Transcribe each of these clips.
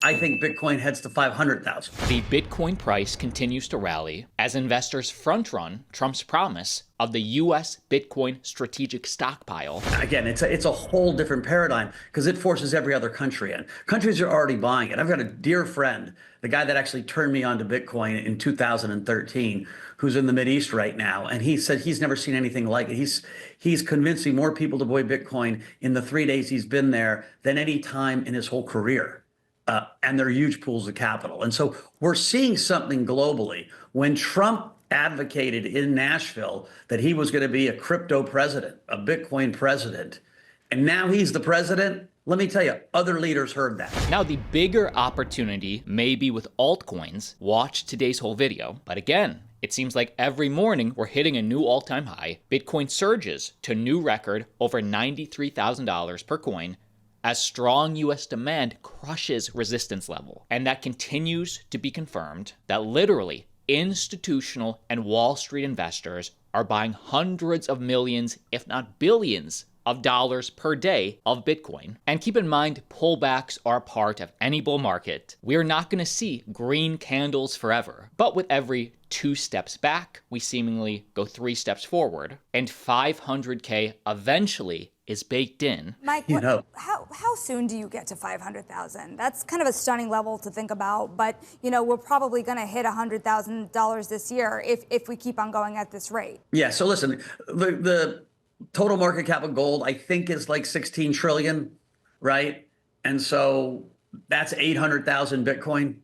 I think Bitcoin heads to 500,000. The Bitcoin price continues to rally as investors front-run Trump's promise of the U.S. Bitcoin strategic stockpile. Again, it's a whole different paradigm because it forces every other country in. Countries are already buying it. I've got a dear friend, the guy that actually turned me on to Bitcoin in 2013, who's in the Mideast right now, and he said he's never seen anything like it. He's convincing more people to buy Bitcoin in the 3 days he's been there than any time in his whole career. And they're huge pools of capital. And so we're seeing something globally. When Trump advocated in Nashville that he was going to be a crypto president, a Bitcoin president, and now he's the president, let me tell you, other leaders heard that. Now, the bigger opportunity may be with altcoins. Watch today's whole video. But again, it seems like every morning we're hitting a new all-time high. Bitcoin surges to new record over $93,000 per coin, as strong U.S. demand crushes resistance level. And that continues to be confirmed that literally institutional and Wall Street investors are buying hundreds of millions, if not billions, of dollars per day of Bitcoin. And keep in mind, pullbacks are part of any bull market. We are not going to see green candles forever. But with every 2 steps back, we seemingly go 3 steps forward. And 500K eventually is baked in. Mike, how soon do you get to 500,000? That's kind of a stunning level to think about, but we're probably going to hit $100,000 this year if we keep on going at this rate. Yeah. So listen, the total market cap of gold, I think, is like 16 trillion, right? And so that's 800,000 Bitcoin.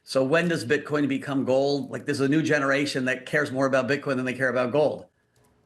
So when does Bitcoin become gold? Like, there's a new generation that cares more about Bitcoin than they care about gold.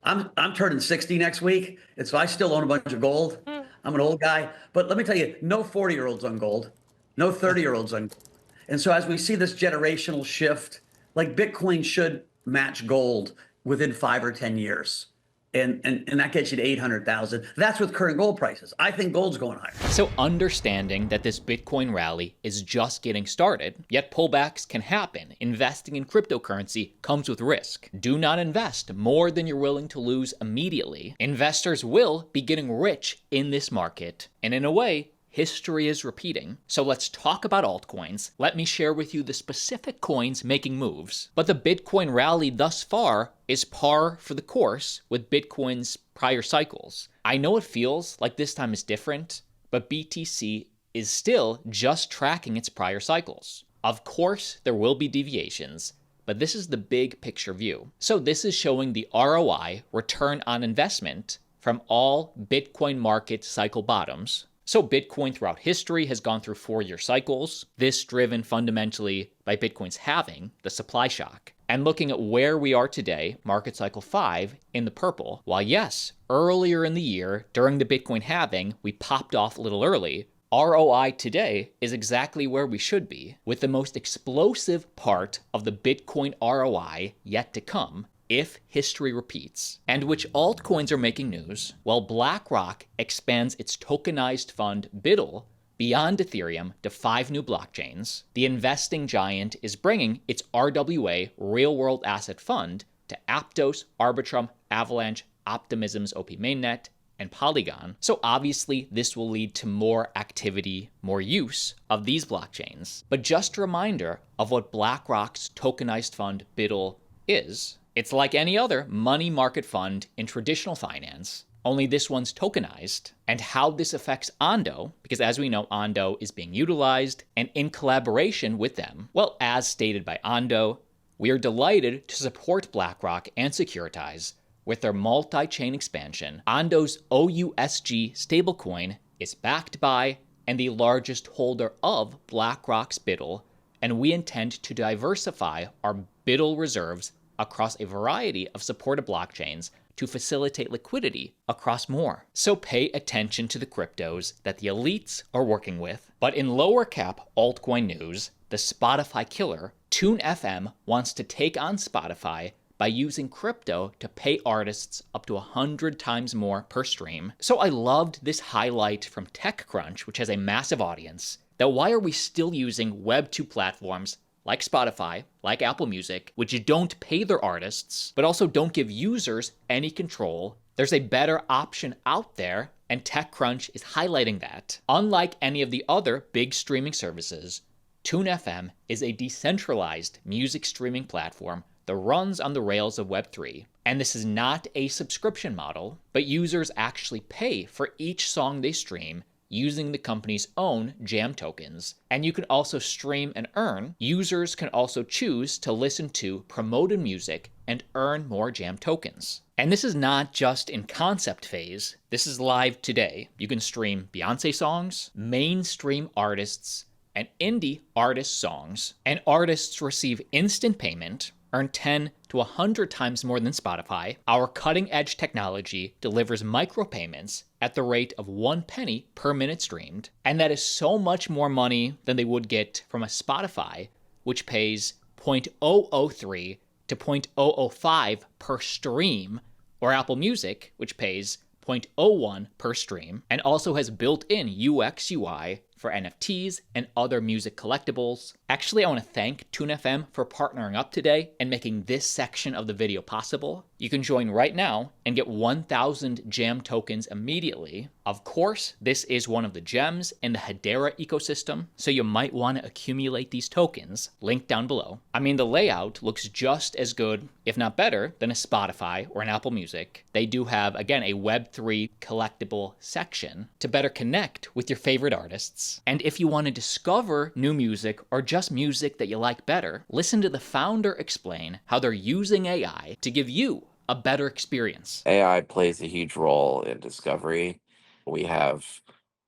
I'm turning 60 next week, and so I still own a bunch of gold. I'm an old guy, but let me tell you, no 40-year-olds on gold, no 30-year-olds on gold. And so as we see this generational shift, like, Bitcoin should match gold within 5 or 10 years. And that gets you to 800,000. That's with current gold prices. I think gold's going higher. So understanding that this Bitcoin rally is just getting started, yet pullbacks can happen. Investing in cryptocurrency comes with risk. Do not invest more than you're willing to lose immediately. Investors will be getting rich in this market. And in a way, history is repeating. So let's talk about altcoins. Let me share with you the specific coins making moves. But the Bitcoin rally thus far is par for the course with Bitcoin's prior cycles. I know it feels like this time is different, but BTC is still just tracking its prior cycles. Of course, there will be deviations, but this is the big picture view. So this is showing the ROI, return on investment, from all Bitcoin market cycle bottoms. So Bitcoin throughout history has gone through 4-year cycles, this driven fundamentally by Bitcoin's halving, the supply shock. And looking at where we are today, market cycle 5 in the purple, while yes, earlier in the year, during the Bitcoin halving, we popped off a little early, ROI today is exactly where we should be, with the most explosive part of the Bitcoin ROI yet to come, if history repeats. And which altcoins are making news? Well, BlackRock expands its tokenized fund BUIDL beyond Ethereum to 5 new blockchains. The investing giant is bringing its RWA real-world asset fund to Aptos, Arbitrum, Avalanche, Optimism's OP mainnet, and Polygon. So obviously this will lead to more activity, more use of these blockchains. But just a reminder of what BlackRock's tokenized fund BUIDL is. It's like any other money market fund in traditional finance, only this one's tokenized. And how this affects ONDO, because as we know, ONDO is being utilized and in collaboration with them. Well, as stated by ONDO, we are delighted to support BlackRock and Securitize with their multi-chain expansion. ONDO's OUSG stablecoin is backed by and the largest holder of BlackRock's BUIDL, and we intend to diversify our BUIDL reserves across a variety of supported blockchains to facilitate liquidity across more. So pay attention to the cryptos that the elites are working with. But in lower cap altcoin news, the Spotify killer, TuneFM, wants to take on Spotify by using crypto to pay artists up to 100 times more per stream. So I loved this highlight from TechCrunch, which has a massive audience, that why are we still using Web 2 platforms like Spotify, like Apple Music, which don't pay their artists, but also don't give users any control? There's a better option out there, and TechCrunch is highlighting that. Unlike any of the other big streaming services, TuneFM is a decentralized music streaming platform that runs on the rails of Web3. And this is not a subscription model, but users actually pay for each song they stream using the company's own jam tokens. And you can also stream and earn. Users can also choose to listen to promoted music and earn more jam tokens. And this is not just in concept phase, this is live today. You can stream Beyonce songs, mainstream artists, and indie artist songs, and artists receive instant payment, earn 10 to 100 times more than Spotify. Our cutting-edge technology delivers micropayments at the rate of 1 penny per minute streamed, and that is so much more money than they would get from a Spotify, which pays 0.003 to 0.005 per stream, or Apple Music, which pays 0.01 per stream, and also has built-in UX UI for NFTs and other music collectibles. Actually, I want to thank TuneFM for partnering up today and making this section of the video possible. You can join right now and get 1,000 jam tokens immediately. Of course, this is one of the gems in the Hedera ecosystem, so you might want to accumulate these tokens, linked down below. I mean, the layout looks just as good, if not better, than a Spotify or an Apple Music. They do have, again, a Web3 collectible section to better connect with your favorite artists. And if you want to discover new music or just music that you like better, listen to the founder explain how they're using AI to give you a better experience. AI plays a huge role in discovery. We have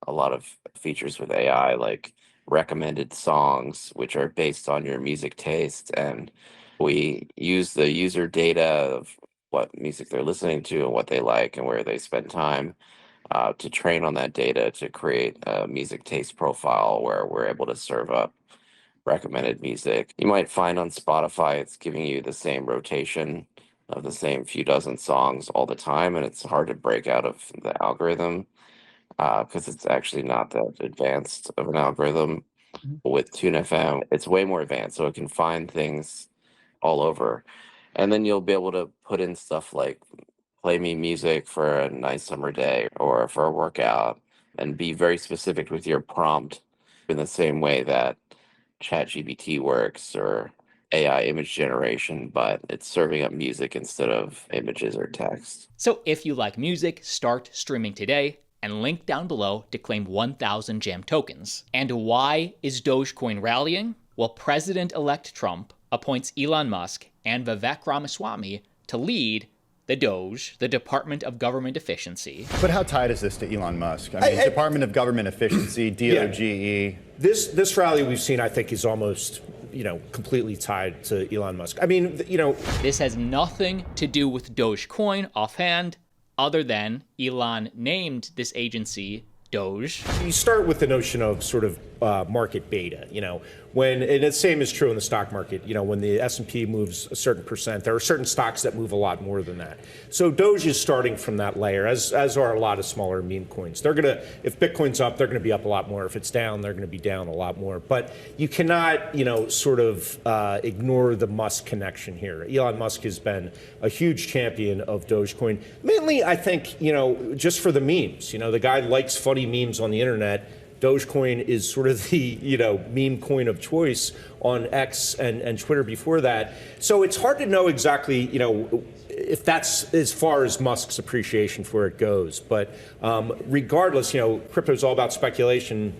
a lot of features with AI, like recommended songs, which are based on your music taste. And we use the user data of what music they're listening to and what they like and where they spend time to train on that data to create a music taste profile where we're able to serve up recommended music. You might find on Spotify it's giving you the same rotation of the same few dozen songs all the time, and it's hard to break out of the algorithm because it's actually not that advanced of an algorithm. With TuneFM, it's way more advanced, so it can find things all over. And then you'll be able to put in stuff like play me music for a nice summer day or for a workout and be very specific with your prompt in the same way that ChatGPT works or AI image generation, but it's serving up music instead of images or text. So if you like music, start streaming today and link down below to claim 1,000 jam tokens. And why is Dogecoin rallying? Well, President-elect Trump appoints Elon Musk and Vivek Ramaswamy to lead the DOGE, the Department of Government Efficiency. But how tied is this to Elon Musk? I mean, Department of Government Efficiency, DOGE. Yeah. This rally we've seen, I think, is almost, completely tied to Elon Musk. I mean, This has nothing to do with Dogecoin offhand, other than Elon named this agency Doge. You start with the notion of sort of market beta, and the same is true in the stock market. When the S&P moves a certain percent, there are certain stocks that move a lot more than that. So Doge is starting from that layer, as are a lot of smaller meme coins. If Bitcoin's up, they're gonna be up a lot more. If it's down, they're gonna be down a lot more. But you cannot, ignore the Musk connection here. Elon Musk has been a huge champion of Dogecoin, mainly, I think, just for the memes. The guy likes funny memes on the internet. Dogecoin is sort of the meme coin of choice on X and Twitter before that. So it's hard to know exactly if that's as far as Musk's appreciation for it goes. But regardless, crypto is all about speculation.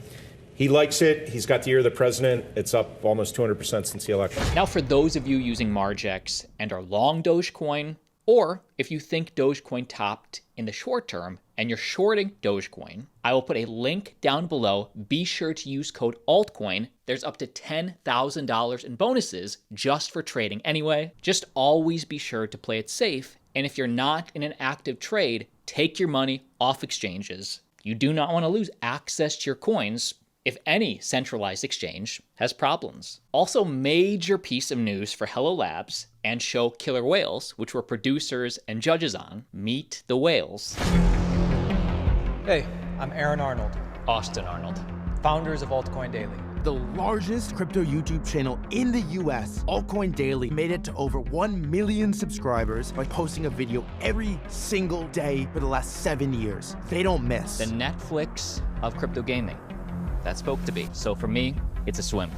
He likes it. He's got the ear of the president. It's up almost 200% since the election. Now, for those of you using Margex and are long Dogecoin, or if you think Dogecoin topped in the short term and you're shorting Dogecoin, I will put a link down below. Be sure to use code Altcoin. There's up to $10,000 in bonuses just for trading anyway. Just always be sure to play it safe. And if you're not in an active trade, take your money off exchanges. You do not want to lose access to your coins if any centralized exchange has problems. Also, major piece of news for Hello Labs and show Killer Whales, which we're producers and judges on. Meet the Whales. Hey, I'm Aaron Arnold, Austin Arnold. founders of Altcoin Daily. The largest crypto YouTube channel in the US, Altcoin Daily, made it to over 1 million subscribers by posting a video every single day for the last 7 years. They don't miss. The Netflix of crypto gaming. That's spoke to be. So for me, it's a swim.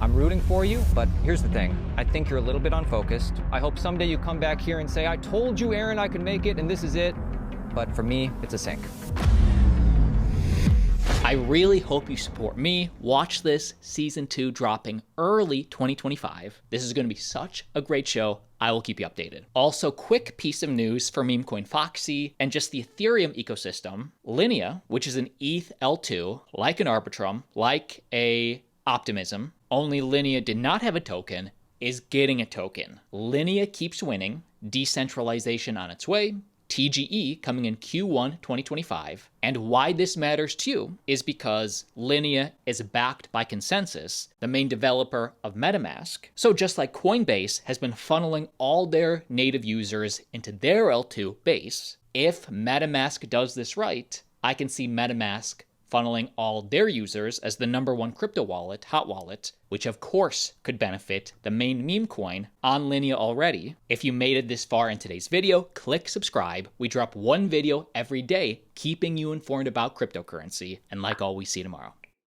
I'm rooting for you, but here's the thing. I think you're a little bit unfocused. I hope someday you come back here and say, I told you, Aaron, I could make it, and this is it. But for me, it's a sink. I really hope you support me. Watch this season 2 dropping early 2025. This is going to be such a great show. I will keep you updated. Also, quick piece of news for meme coin Foxy and just the Ethereum ecosystem. Linea, which is an ETH L2, like an Arbitrum, like a Optimism, only Linea did not have a token, is getting a token. Linea keeps winning, decentralization on its way, TGE coming in Q1 2025. And why this matters to you is because Linea is backed by Consensus, the main developer of Metamask. So just like Coinbase has been funneling all their native users into their L2 base, if Metamask does this right, I can see Metamask funneling all their users as the #1 crypto wallet, hot wallet, which of course could benefit the main meme coin on Linea already. If you made it this far in today's video, click subscribe. We drop one video every day, keeping you informed about cryptocurrency. And like always, see you tomorrow.